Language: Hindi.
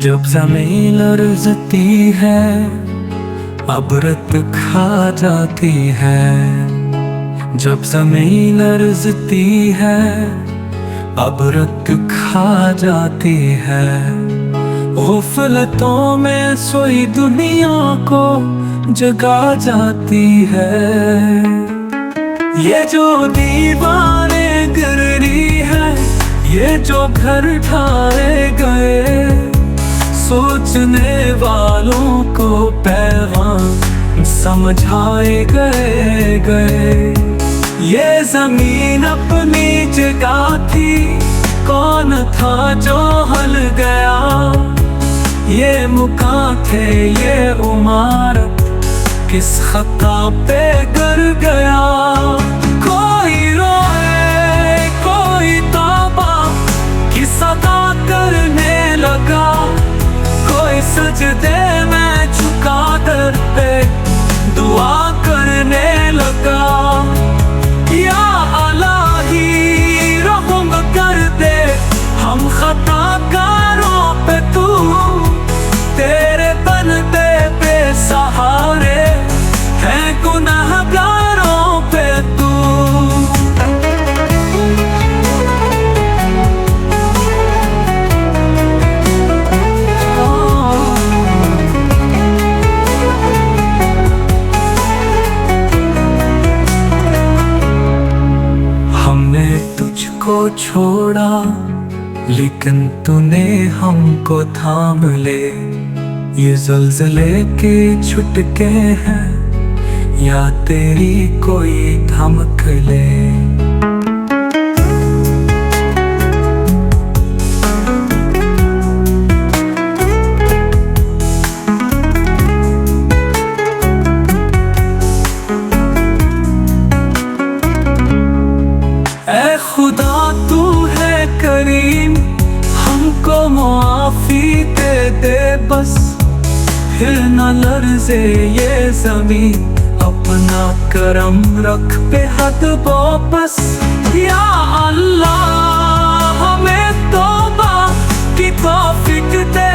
जब ज़मीन लरज़ती है, अबरत खा जाती है। जब ज़मीन लरज़ती है, अबरत खा जाती है। ग़फ़लतों में सोई दुनिया को जगा जाती है। ये जो दीवारें गिर रही है, ये जो घर ढाए गए, सोचने वालों को पैगाम समझाए गए। ये ज़मीन अपनी जगह थी, कौन था जो हल गया? ये मुकाम थे, ये इमारत किस खता पे गिर गया? कोई रोए, कोई तौबा की सदा करने लगा, कोई सजदे में झुका दर पे दुआ करने लगा। या इलाही रहम कर दे हम खताकारों पे, तू तेरे बंदे बेसहारे हैं गुनहगारों पे तू। हमने तुझको छोड़ा, लेकिन तूने हमको थाम ले। ये ज़ल्ज़ले के छुटके हैं, या तेरी कोई धमक ले। ऐ खुदा तू है करीम, हमको मुआफ़ी दे बस, फिर न लर्ज़े ये ज़मीन, अपना करम रख पे हद वापस। या अल्लाह हमें तौबा की तौफीक दे।